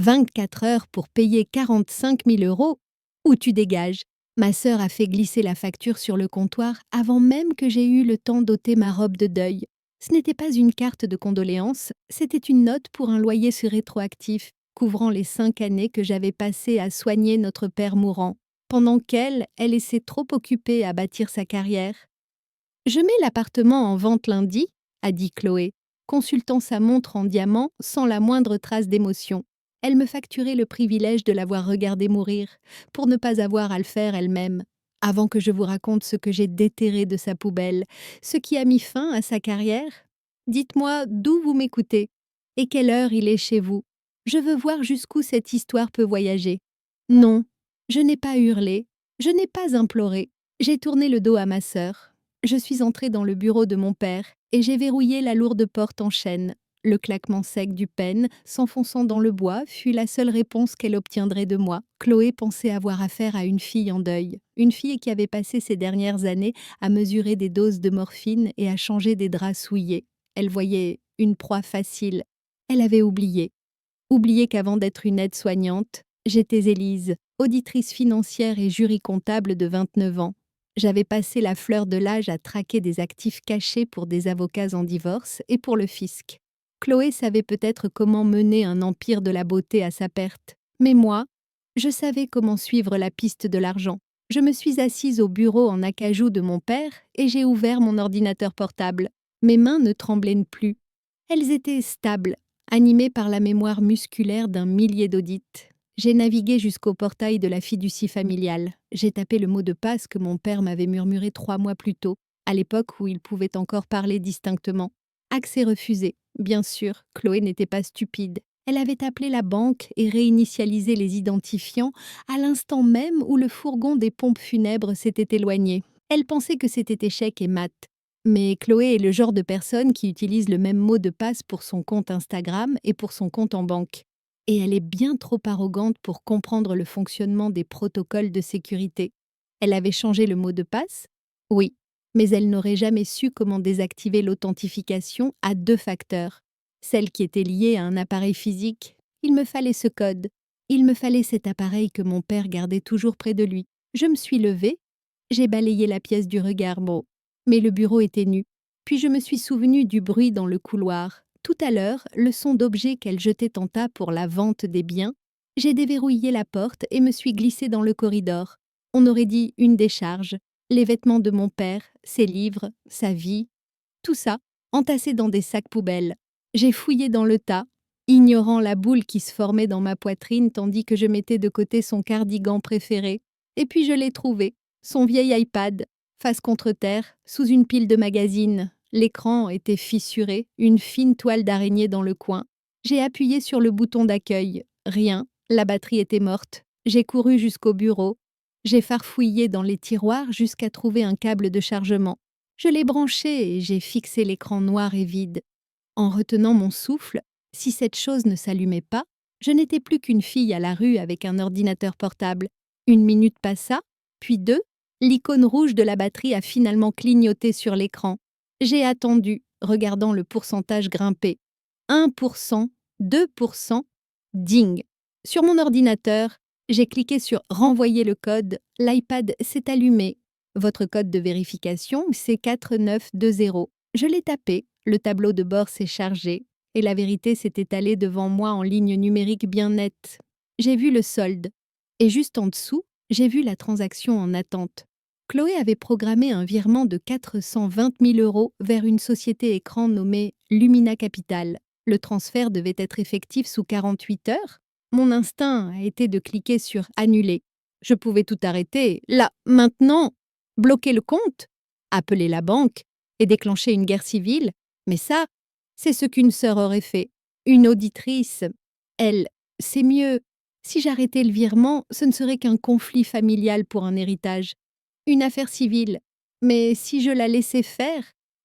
24 heures pour payer 45 000 euros? Ou tu dégages? Ma sœur a fait glisser la facture sur le comptoir avant même que j'aie eu le temps d'ôter ma robe de deuil. Ce n'était pas une carte de condoléances, c'était une note pour un loyer sur rétroactif, couvrant les 5 années que j'avais passées à soigner notre père mourant, pendant qu'elle s'est trop occupée à bâtir sa carrière. Je mets l'appartement en vente lundi, a dit Chloé, consultant sa montre en diamant sans la moindre trace d'émotion. Elle me facturait le privilège de l'avoir regardée mourir, pour ne pas avoir à le faire elle-même. Avant que je vous raconte ce que j'ai déterré de sa poubelle, ce qui a mis fin à sa carrière, dites-moi d'où vous m'écoutez et quelle heure il est chez vous. Je veux voir jusqu'où cette histoire peut voyager. Non, je n'ai pas hurlé, je n'ai pas imploré. J'ai tourné le dos à ma sœur. Je suis entrée dans le bureau de mon père et j'ai verrouillé la lourde porte en chêne. Le claquement sec du pêne, s'enfonçant dans le bois, fut la seule réponse qu'elle obtiendrait de moi. Chloé pensait avoir affaire à une fille en deuil, une fille qui avait passé ces dernières années à mesurer des doses de morphine et à changer des draps souillés. Elle voyait une proie facile. Elle avait oublié. Oublié qu'avant d'être une aide-soignante, j'étais Élise, auditrice financière et jury comptable de 29 ans. J'avais passé la fleur de l'âge à traquer des actifs cachés pour des avocats en divorce et pour le fisc. Chloé savait peut-être comment mener un empire de la beauté à sa perte. Mais moi, je savais comment suivre la piste de l'argent. Je me suis assise au bureau en acajou de mon père et j'ai ouvert mon ordinateur portable. Mes mains ne tremblaient plus. Elles étaient stables, animées par la mémoire musculaire d'un millier d'audits. J'ai navigué jusqu'au portail de la fiducie familiale. J'ai tapé le mot de passe que mon père m'avait murmuré 3 mois plus tôt, à l'époque où il pouvait encore parler distinctement. Accès refusé. Bien sûr, Chloé n'était pas stupide. Elle avait appelé la banque et réinitialisé les identifiants à l'instant même où le fourgon des pompes funèbres s'était éloigné. Elle pensait que c'était échec et mat. Mais Chloé est le genre de personne qui utilise le même mot de passe pour son compte Instagram et pour son compte en banque. Et elle est bien trop arrogante pour comprendre le fonctionnement des protocoles de sécurité. Elle avait changé le mot de passe? Oui, mais elle n'aurait jamais su comment désactiver l'authentification à 2 facteurs. Celle qui était liée à un appareil physique. Il me fallait ce code. Il me fallait cet appareil que mon père gardait toujours près de lui. Je me suis levée. J'ai balayé la pièce du regard, mais le bureau était nu. Puis je me suis souvenue du bruit dans le couloir. Tout à l'heure, le son d'objets qu'elle jetait en tas pour la vente des biens. J'ai déverrouillé la porte et me suis glissée dans le corridor. On aurait dit une décharge. Les vêtements de mon père, ses livres, sa vie, tout ça, entassé dans des sacs poubelles. J'ai fouillé dans le tas, ignorant la boule qui se formait dans ma poitrine tandis que je mettais de côté son cardigan préféré. Et puis je l'ai trouvé, son vieil iPad, face contre terre, sous une pile de magazines. L'écran était fissuré, une fine toile d'araignée dans le coin. J'ai appuyé sur le bouton d'accueil. Rien, la batterie était morte. J'ai couru jusqu'au bureau. J'ai farfouillé dans les tiroirs jusqu'à trouver un câble de chargement. Je l'ai branché et j'ai fixé l'écran noir et vide. En retenant mon souffle, si cette chose ne s'allumait pas, je n'étais plus qu'une fille à la rue avec un ordinateur portable. 1 minute passa, puis 2. L'icône rouge de la batterie a finalement clignoté sur l'écran. J'ai attendu, regardant le pourcentage grimper. 1%, 2%, ding. Sur mon ordinateur, j'ai cliqué sur « Renvoyer le code ». L'iPad s'est allumé. Votre code de vérification, c'est 4920. Je l'ai tapé, le tableau de bord s'est chargé, et la vérité s'est étalée devant moi en ligne numérique bien nette. J'ai vu le solde, et juste en dessous, j'ai vu la transaction en attente. Chloé avait programmé un virement de 420 000 euros vers une société écran nommée Lumina Capital. Le transfert devait être effectif sous 48 heures. Mon instinct a été de cliquer sur « Annuler ». Je pouvais tout arrêter, là, maintenant, bloquer le compte, appeler la banque et déclencher une guerre civile. Mais ça, c'est ce qu'une sœur aurait fait. Une auditrice, elle, c'est mieux. Si j'arrêtais le virement, ce ne serait qu'un conflit familial pour un héritage. Une affaire civile. Mais si je la laissais faire,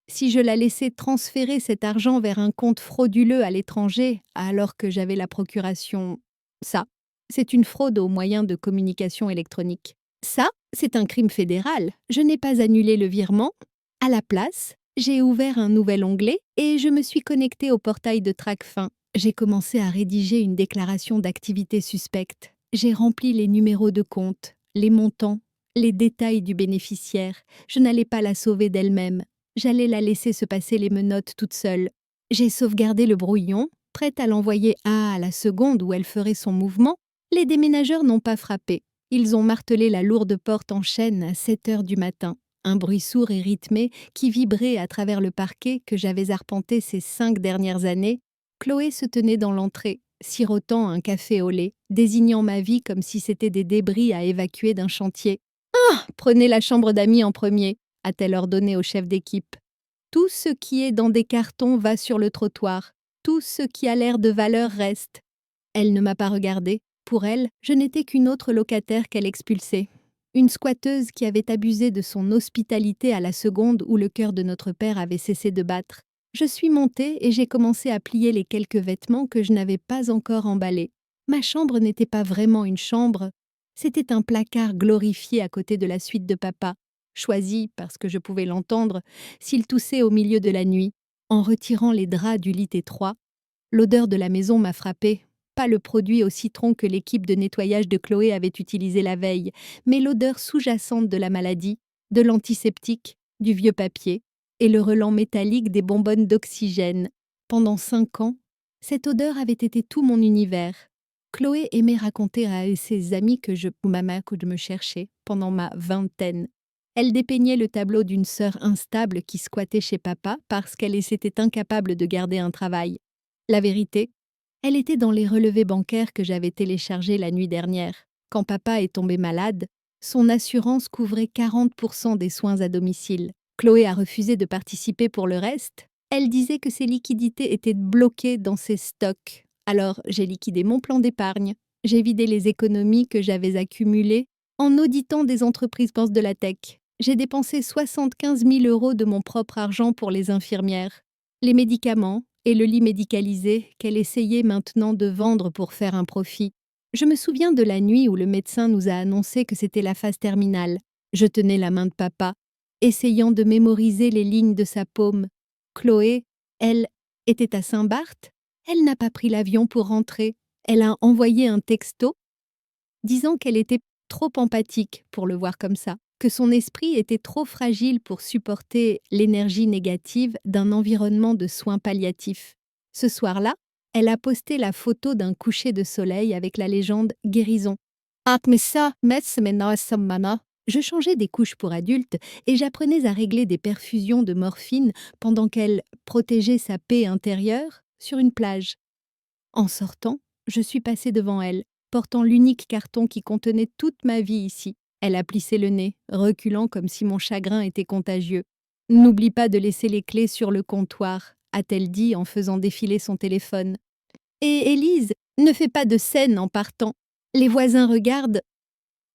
si je la laissais transférer cet argent vers un compte frauduleux à l'étranger, alors que j'avais la procuration, ça, c'est une fraude aux moyens de communication électronique. Ça, c'est un crime fédéral. Je n'ai pas annulé le virement. À la place, j'ai ouvert un nouvel onglet et je me suis connectée au portail de TracFin. J'ai commencé à rédiger une déclaration d'activité suspecte. J'ai rempli les numéros de compte, les montants, les détails du bénéficiaire. Je n'allais pas la sauver d'elle-même. J'allais la laisser se passer les menottes toute seule. J'ai sauvegardé le brouillon, prête à l'envoyer à la seconde où elle ferait son mouvement. Les déménageurs n'ont pas frappé. Ils ont martelé la lourde porte en chêne à 7 heures du matin. Un bruit sourd et rythmé qui vibrait à travers le parquet que j'avais arpenté ces 5 dernières années. Chloé se tenait dans l'entrée, sirotant un café au lait, désignant ma vie comme si c'était des débris à évacuer d'un chantier. « Ah, prenez la chambre d'amis en premier », a-t-elle ordonné au chef d'équipe. « Tout ce qui est dans des cartons va sur le trottoir. Tout ce qui a l'air de valeur reste. » Elle ne m'a pas regardée. Pour elle, je n'étais qu'une autre locataire qu'elle expulsait. Une squatteuse qui avait abusé de son hospitalité à la seconde où le cœur de notre père avait cessé de battre. Je suis montée et j'ai commencé à plier les quelques vêtements que je n'avais pas encore emballés. Ma chambre n'était pas vraiment une chambre, c'était un placard glorifié à côté de la suite de papa, choisi, parce que je pouvais l'entendre, s'il toussait au milieu de la nuit. En retirant les draps du lit étroit, l'odeur de la maison m'a frappée. Pas le produit au citron que l'équipe de nettoyage de Chloé avait utilisé la veille, mais l'odeur sous-jacente de la maladie, de l'antiseptique, du vieux papier et le relent métallique des bonbonnes d'oxygène. Pendant 5 ans, cette odeur avait été tout mon univers. Chloé aimait raconter à ses amis que je me cherchais pendant ma vingtaine. Elle dépeignait le tableau d'une sœur instable qui squattait chez papa parce qu'elle s'était incapable de garder un travail. La vérité, elle était dans les relevés bancaires que j'avais téléchargés la nuit dernière. Quand papa est tombé malade, son assurance couvrait 40% des soins à domicile. Chloé a refusé de participer pour le reste. Elle disait que ses liquidités étaient bloquées dans ses stocks. Alors j'ai liquidé mon plan d'épargne. J'ai vidé les économies que j'avais accumulées en auditant des entreprises de la tech. J'ai dépensé 75 000 € de mon propre argent pour les infirmières, les médicaments et le lit médicalisé qu'elle essayait maintenant de vendre pour faire un profit. Je me souviens de la nuit où le médecin nous a annoncé que c'était la phase terminale. Je tenais la main de papa, essayant de mémoriser les lignes de sa paume. Chloé, elle, était à Saint-Barth. Elle n'a pas pris l'avion pour rentrer. Elle a envoyé un texto disant qu'elle était trop empathique pour le voir comme ça, que son esprit était trop fragile pour supporter l'énergie négative d'un environnement de soins palliatifs. Ce soir-là, elle a posté la photo d'un coucher de soleil avec la légende « Guérison ». Je changeais des couches pour adultes et j'apprenais à régler des perfusions de morphine pendant qu'elle protégeait sa paix intérieure sur une plage. En sortant, je suis passée devant elle, portant l'unique carton qui contenait toute ma vie ici. Elle a plissé le nez, reculant comme si mon chagrin était contagieux. « N'oublie pas de laisser les clés sur le comptoir », a-t-elle dit en faisant défiler son téléphone. « Et Élise, ne fais pas de scène en partant. Les voisins regardent. »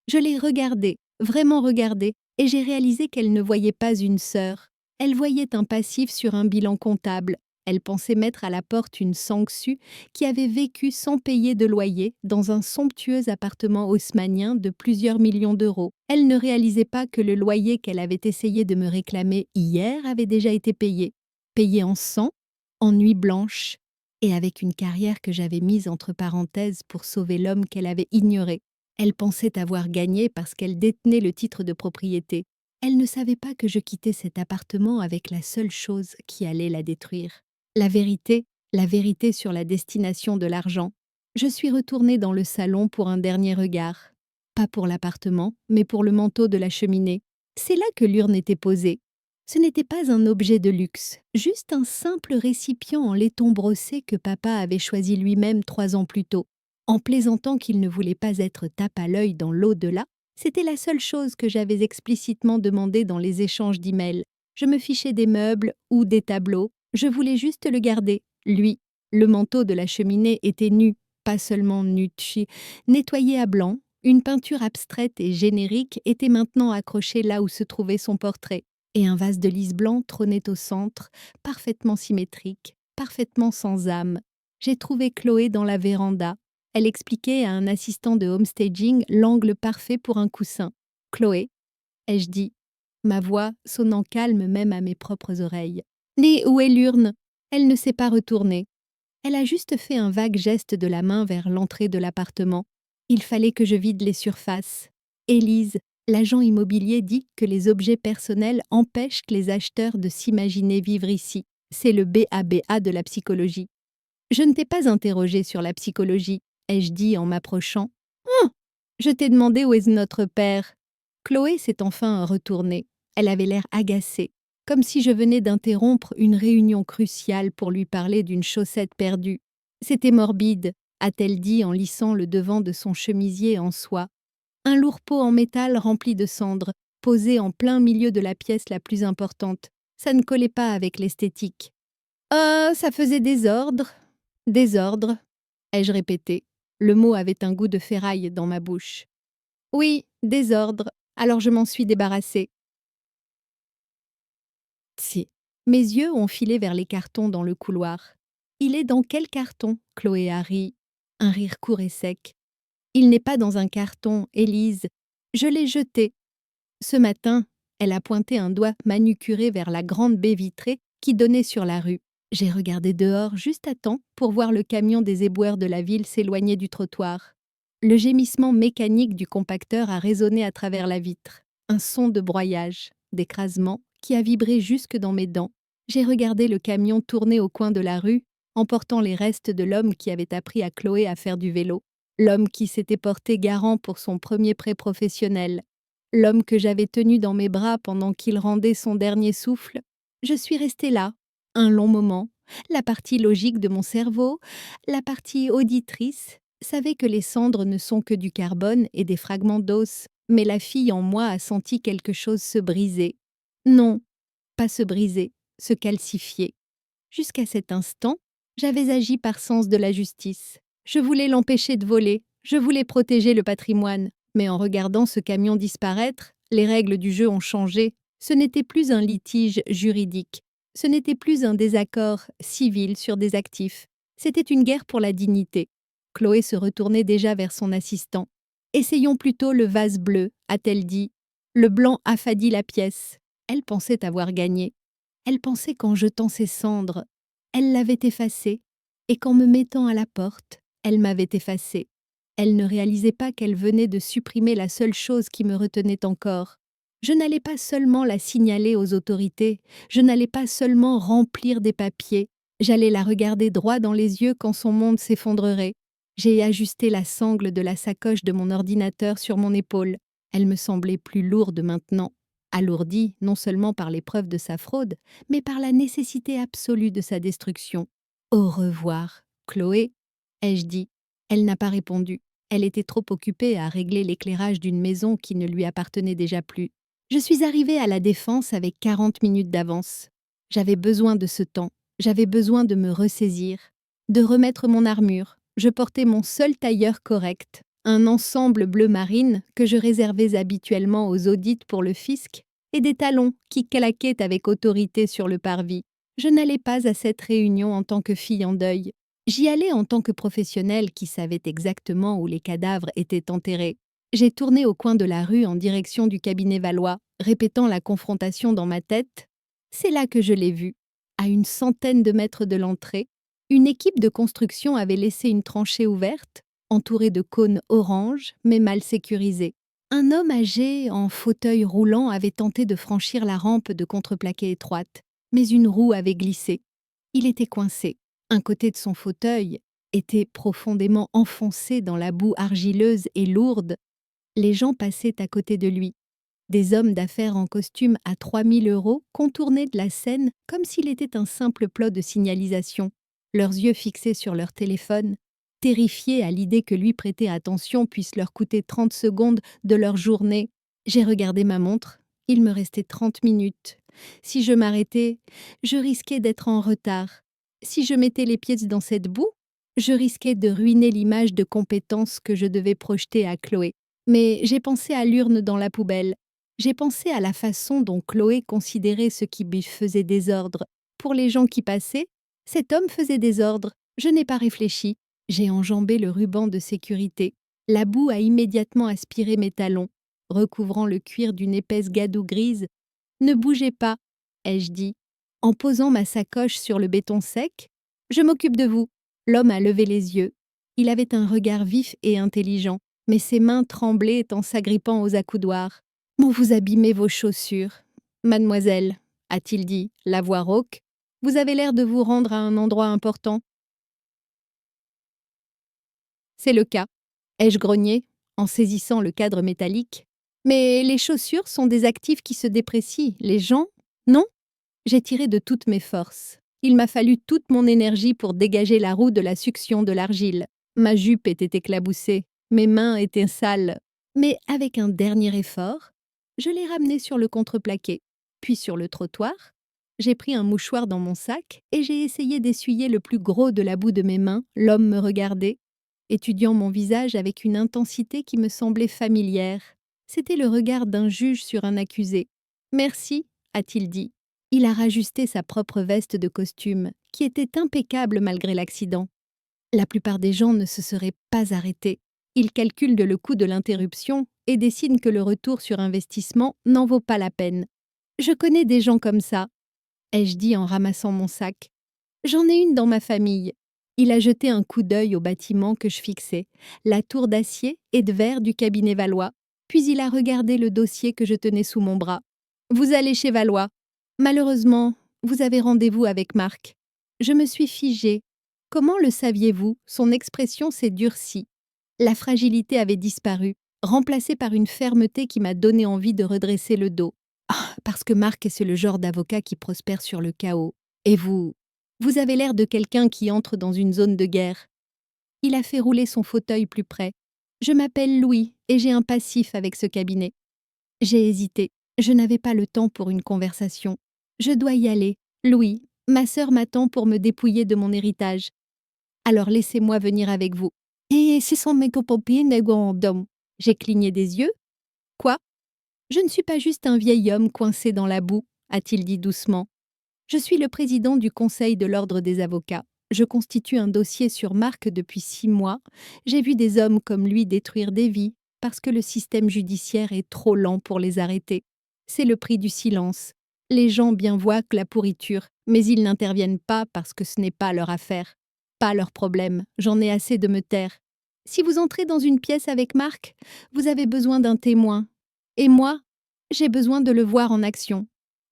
Je l'ai regardée, vraiment regardée, et j'ai réalisé qu'elle ne voyait pas une sœur. Elle voyait un passif sur un bilan comptable. Elle pensait mettre à la porte une sangsue qui avait vécu sans payer de loyer dans un somptueux appartement haussmannien de plusieurs millions d'euros. Elle ne réalisait pas que le loyer qu'elle avait essayé de me réclamer hier avait déjà été payé. Payé en sang, en nuit blanche, et avec une carrière que j'avais mise entre parenthèses pour sauver l'homme qu'elle avait ignoré. Elle pensait avoir gagné parce qu'elle détenait le titre de propriété. Elle ne savait pas que je quittais cet appartement avec la seule chose qui allait la détruire. La vérité sur la destination de l'argent. Je suis retournée dans le salon pour un dernier regard. Pas pour l'appartement, mais pour le manteau de la cheminée. C'est là que l'urne était posée. Ce n'était pas un objet de luxe, juste un simple récipient en laiton brossé que papa avait choisi lui-même 3 ans plus tôt. En plaisantant qu'il ne voulait pas être tape à l'œil dans l'au-delà, c'était la seule chose que j'avais explicitement demandé dans les échanges d'emails. Je me fichais des meubles ou des tableaux, je voulais juste le garder, lui. Le manteau de la cheminée était nu, pas seulement nu, nettoyé à blanc. Une peinture abstraite et générique était maintenant accrochée là où se trouvait son portrait. Et un vase de lys blanc trônait au centre, parfaitement symétrique, parfaitement sans âme. J'ai trouvé Chloé dans la véranda. Elle expliquait à un assistant de homestaging l'angle parfait pour un coussin. « Chloé », ai-je dit, ma voix sonnant calme même à mes propres oreilles. « Mais où est l'urne ?» Elle ne s'est pas retournée. Elle a juste fait un vague geste de la main vers l'entrée de l'appartement. Il fallait que je vide les surfaces. Élise, l'agent immobilier, dit que les objets personnels empêchent les acheteurs de s'imaginer vivre ici. C'est le BABA de la psychologie. Je ne t'ai pas interrogé sur la psychologie, ai-je dit en m'approchant. Oh, je t'ai demandé où est notre père. Chloé s'est enfin retournée. Elle avait l'air agacée, comme si je venais d'interrompre une réunion cruciale pour lui parler d'une chaussette perdue. C'était morbide, a-t-elle dit en lissant le devant de son chemisier en soie. Un lourd pot en métal rempli de cendres, posé en plein milieu de la pièce la plus importante. Ça ne collait pas avec l'esthétique. Ça faisait désordre. Désordre, ai-je répété. Le mot avait un goût de ferraille dans ma bouche. Oui, désordre, alors je m'en suis débarrassée. Si. Mes yeux ont filé vers les cartons dans le couloir. Il est dans quel carton? Chloé a ri. Un rire court et sec. Il n'est pas dans un carton, Élise. Je l'ai jeté. Ce matin, elle a pointé un doigt manucuré vers la grande baie vitrée qui donnait sur la rue. J'ai regardé dehors juste à temps pour voir le camion des éboueurs de la ville s'éloigner du trottoir. Le gémissement mécanique du compacteur a résonné à travers la vitre. Un son de broyage, d'écrasement, qui a vibré jusque dans mes dents. J'ai regardé le camion tourner au coin de la rue, emportant les restes de l'homme qui avait appris à Chloé à faire du vélo. L'homme qui s'était porté garant pour son premier prêt professionnel. L'homme que j'avais tenu dans mes bras pendant qu'il rendait son dernier souffle. Je suis restée là, un long moment. La partie logique de mon cerveau, la partie auditrice, savait que les cendres ne sont que du carbone et des fragments d'os, mais la fille en moi a senti quelque chose se briser. Non, pas se briser, se calcifier. Jusqu'à cet instant, j'avais agi par sens de la justice. Je voulais l'empêcher de voler, je voulais protéger le patrimoine. Mais en regardant ce camion disparaître, les règles du jeu ont changé. Ce n'était plus un litige juridique. Ce n'était plus un désaccord civil sur des actifs. C'était une guerre pour la dignité. Chloé se retournait déjà vers son assistant. « Essayons plutôt le vase bleu », a-t-elle dit. Le blanc affadit la pièce. Elle pensait avoir gagné. Elle pensait qu'en jetant ses cendres, elle l'avait effacée, et qu'en me mettant à la porte, elle m'avait effacée. Elle ne réalisait pas qu'elle venait de supprimer la seule chose qui me retenait encore. Je n'allais pas seulement la signaler aux autorités, je n'allais pas seulement remplir des papiers, j'allais la regarder droit dans les yeux quand son monde s'effondrerait. J'ai ajusté la sangle de la sacoche de mon ordinateur sur mon épaule. Elle me semblait plus lourde maintenant, alourdie non seulement par l'épreuve de sa fraude, mais par la nécessité absolue de sa destruction. « Au revoir, Chloé », ai-je dit. Elle n'a pas répondu. Elle était trop occupée à régler l'éclairage d'une maison qui ne lui appartenait déjà plus. Je suis arrivée à la Défense avec 40 minutes d'avance. J'avais besoin de ce temps. J'avais besoin de me ressaisir, de remettre mon armure. Je portais mon seul tailleur correct, un ensemble bleu marine que je réservais habituellement aux audits pour le fisc, et des talons qui claquaient avec autorité sur le parvis. Je n'allais pas à cette réunion en tant que fille en deuil. J'y allais en tant que professionnelle qui savait exactement où les cadavres étaient enterrés. J'ai tourné au coin de la rue en direction du cabinet Valois, répétant la confrontation dans ma tête. C'est là que je l'ai vu. À une centaine de mètres de l'entrée, une équipe de construction avait laissé une tranchée ouverte, entourée de cônes orange, mais mal sécurisés. Un homme âgé, en fauteuil roulant, avait tenté de franchir la rampe de contreplaqué étroite, mais une roue avait glissé. Il était coincé. Un côté de son fauteuil était profondément enfoncé dans la boue argileuse et lourde. Les gens passaient à côté de lui. Des hommes d'affaires en costume à 3 000 € contournaient de la scène comme s'il était un simple plot de signalisation, leurs yeux fixés sur leur téléphone, terrifiés à l'idée que lui prêter attention puisse leur coûter 30 secondes de leur journée. J'ai regardé ma montre. Il me restait 30 minutes. Si je m'arrêtais, je risquais d'être en retard. Si je mettais les pieds dans cette boue, je risquais de ruiner l'image de compétence que je devais projeter à Chloé. Mais j'ai pensé à l'urne dans la poubelle. J'ai pensé à la façon dont Chloé considérait ce qui lui faisait désordre. Pour les gens qui passaient, cet homme faisait désordre. Je n'ai pas réfléchi. J'ai enjambé le ruban de sécurité. La boue a immédiatement aspiré mes talons, recouvrant le cuir d'une épaisse gadoue grise. « Ne bougez pas », ai-je dit. En posant ma sacoche sur le béton sec, « Je m'occupe de vous. » L'homme a levé les yeux. Il avait un regard vif et intelligent, mais ses mains tremblaient en s'agrippant aux accoudoirs. « Bon, vous abîmez vos chaussures. Mademoiselle, a-t-il dit, la voix rauque, vous avez l'air de vous rendre à un endroit important. C'est le cas, ai-je grogné, en saisissant le cadre métallique. Mais les chaussures sont des actifs qui se déprécient, les gens, non? J'ai tiré de toutes mes forces. Il m'a fallu toute mon énergie pour dégager la roue de la succion de l'argile. Ma jupe était éclaboussée, mes mains étaient sales. Mais avec un dernier effort, je l'ai ramenée sur le contreplaqué, puis sur le trottoir. J'ai pris un mouchoir dans mon sac et j'ai essayé d'essuyer le plus gros de la boue de mes mains. L'homme me regardait, étudiant mon visage avec une intensité qui me semblait familière. C'était le regard d'un juge sur un accusé. « Merci », a-t-il dit. Il a rajusté sa propre veste de costume, qui était impeccable malgré l'accident. La plupart des gens ne se seraient pas arrêtés. Ils calculent le coût de l'interruption et décident que le retour sur investissement n'en vaut pas la peine. Je connais des gens comme ça, ai-je dit en ramassant mon sac. J'en ai une dans ma famille. Il a jeté un coup d'œil au bâtiment que je fixais, la tour d'acier et de verre du cabinet Valois, puis il a regardé le dossier que je tenais sous mon bras. « Vous allez chez Valois. Malheureusement, vous avez rendez-vous avec Marc. » Je me suis figée. Comment le saviez-vous? Son expression s'est durcie. La fragilité avait disparu, remplacée par une fermeté qui m'a donné envie de redresser le dos. Ah, parce que Marc, c'est le genre d'avocat qui prospère sur le chaos. Et vous avez l'air de quelqu'un qui entre dans une zone de guerre. Il a fait rouler son fauteuil plus près. Je m'appelle Louis et j'ai un passif avec ce cabinet. J'ai hésité. Je n'avais pas le temps pour une conversation. Je dois y aller. Louis, ma sœur m'attend pour me dépouiller de mon héritage. Alors laissez-moi venir avec vous. Et ce sont mes copines et gondom. J'ai cligné des yeux. Quoi? Je ne suis pas juste un vieil homme coincé dans la boue, a-t-il dit doucement. Je suis le président du Conseil de l'Ordre des avocats. Je constitue un dossier sur Marc depuis 6 mois. J'ai vu des hommes comme lui détruire des vies parce que le système judiciaire est trop lent pour les arrêter. C'est le prix du silence. Les gens bien voient que la pourriture, mais ils n'interviennent pas parce que ce n'est pas leur affaire. Pas leur problème, j'en ai assez de me taire. Si vous entrez dans une pièce avec Marc, vous avez besoin d'un témoin. Et moi, j'ai besoin de le voir en action.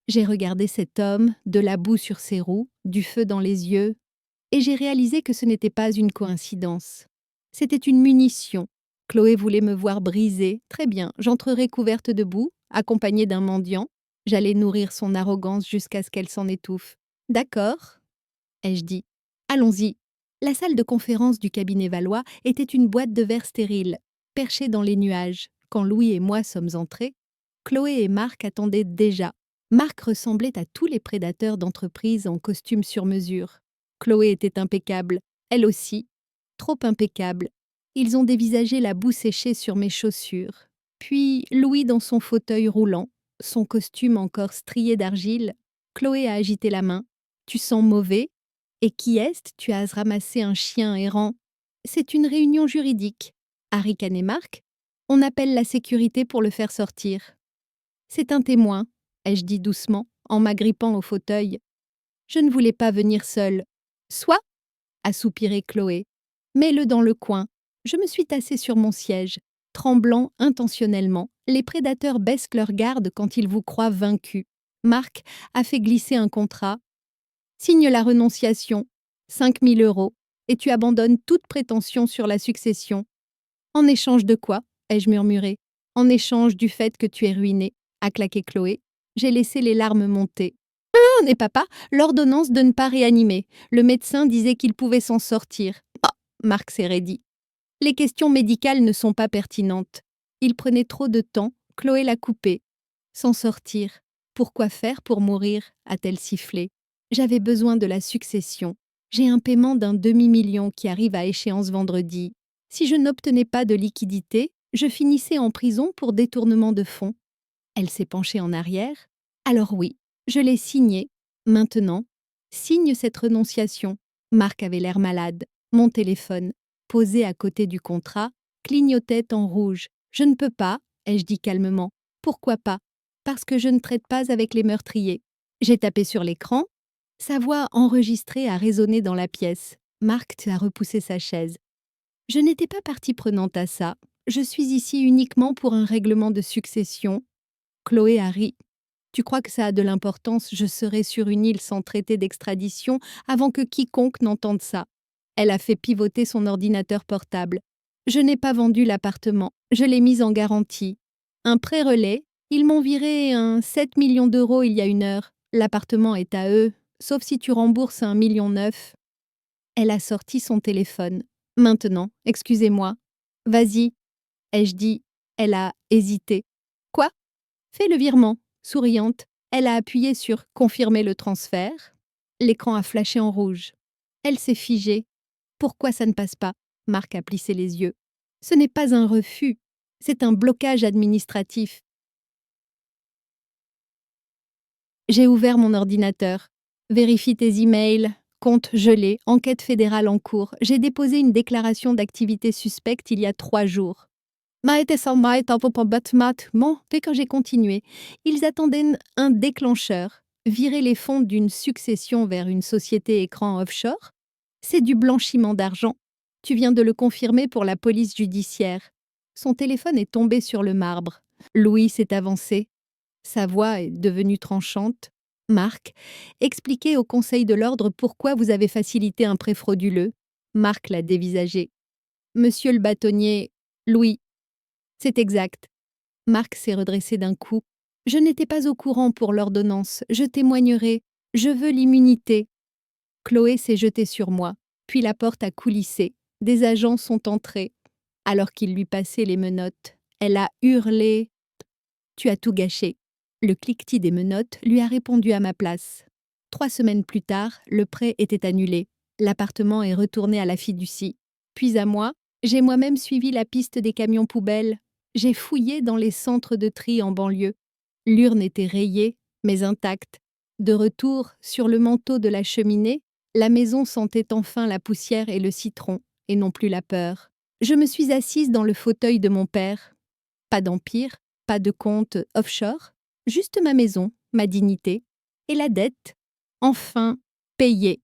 J'ai regardé cet homme, de la boue sur ses roues, du feu dans les yeux, et j'ai réalisé que ce n'était pas une coïncidence. C'était une munition. Chloé voulait me voir brisée. Très bien, j'entrerai couverte de boue, accompagnée d'un mendiant. J'allais nourrir son arrogance jusqu'à ce qu'elle s'en étouffe. D'accord, ai-je dit. Allons-y. La salle de conférence du cabinet Valois était une boîte de verre stérile, perchée dans les nuages. Quand Louis et moi sommes entrés, Chloé et Marc attendaient déjà. Marc ressemblait à tous les prédateurs d'entreprise en costume sur mesure. Chloé était impeccable, elle aussi, trop impeccable. Ils ont dévisagé la boue séchée sur mes chaussures. Puis Louis dans son fauteuil roulant, son costume encore strié d'argile. Chloé a agité la main. « Tu sens mauvais? Et qui est-ce? Tu as ramassé un chien errant. » C'est une réunion juridique. A ricané Marc. On appelle la sécurité pour le faire sortir. C'est un témoin, ai-je dit doucement, en m'agrippant au fauteuil. Je ne voulais pas venir seule. Soit, a soupiré Chloé. Mets-le dans le coin. Je me suis tassée sur mon siège, tremblant intentionnellement. Les prédateurs baissent leur garde quand ils vous croient vaincus. Marc a fait glisser un contrat. Signe la renonciation, 5 000 €, et tu abandonnes toute prétention sur la succession. En échange de quoi? Ai-je murmuré. En échange du fait que tu es ruiné, a claqué Chloé. J'ai laissé les larmes monter. Ah, n'est papa, l'ordonnance de ne pas réanimer. Le médecin disait qu'il pouvait s'en sortir. Ah, Marc s'est raidi. Les questions médicales ne sont pas pertinentes. Il prenait trop de temps, Chloé l'a coupé. S'en sortir. Pourquoi faire pour mourir? A-t-elle sifflé. J'avais besoin de la succession. J'ai un paiement d'un demi-million qui arrive à échéance vendredi. Si je n'obtenais pas de liquidité, je finissais en prison pour détournement de fonds. Elle s'est penchée en arrière. Alors oui, je l'ai signé. Maintenant, signe cette renonciation. Marc avait l'air malade. Mon téléphone, posé à côté du contrat, clignotait en rouge. Je ne peux pas, ai-je dit calmement. Pourquoi pas? Parce que je ne traite pas avec les meurtriers. J'ai tapé sur l'écran. Sa voix enregistrée a résonné dans la pièce. Marc a repoussé sa chaise. Je n'étais pas partie prenante à ça. Je suis ici uniquement pour un règlement de succession. Chloé a ri. Tu crois que ça a de l'importance? Je serai sur une île sans traité d'extradition avant que quiconque n'entende ça. Elle a fait pivoter son ordinateur portable. Je n'ai pas vendu l'appartement. Je l'ai mis en garantie. Un prêt relais. Ils m'ont viré un 7 millions d'euros il y a 1 heure. L'appartement est à eux, sauf si tu rembourses 1,9 million. Elle a sorti son téléphone. Maintenant, excusez-moi. Vas-y, ai-je dit. Elle a hésité. Quoi? Fais le virement. Souriante, elle a appuyé sur confirmer le transfert. L'écran a flashé en rouge. Elle s'est figée. Pourquoi ça ne passe pas? Marc a plissé les yeux. Ce n'est pas un refus, c'est un blocage administratif. J'ai ouvert mon ordinateur. Vérifie tes emails, compte gelé, enquête fédérale en cours. J'ai déposé une déclaration d'activité suspecte il y a 3 jours. Puis quand j'ai continué, ils attendaient un déclencheur. Virer les fonds d'une succession vers une société écran offshore? C'est du blanchiment d'argent. Tu viens de le confirmer pour la police judiciaire. Son téléphone est tombé sur le marbre. Louis s'est avancé. Sa voix est devenue tranchante. Marc, expliquez au Conseil de l'ordre pourquoi vous avez facilité un prêt frauduleux. Marc l'a dévisagé. Monsieur le bâtonnier, Louis. C'est exact. Marc s'est redressé d'un coup. Je n'étais pas au courant pour l'ordonnance. Je témoignerai. Je veux l'immunité. Chloé s'est jetée sur moi. Puis la porte a coulissé. Des agents sont entrés. Alors qu'ils lui passaient les menottes, elle a hurlé. Tu as tout gâché. Le cliquetis des menottes lui a répondu à ma place. 3 semaines plus tard, le prêt était annulé. L'appartement est retourné à la fiducie. Puis à moi, j'ai moi-même suivi la piste des camions poubelles. J'ai fouillé dans les centres de tri en banlieue. L'urne était rayée, mais intacte. De retour sur le manteau de la cheminée, la maison sentait enfin la poussière et le citron, et non plus la peur. Je me suis assise dans le fauteuil de mon père. Pas d'empire, pas de compte offshore, juste ma maison, ma dignité, et la dette, enfin payée.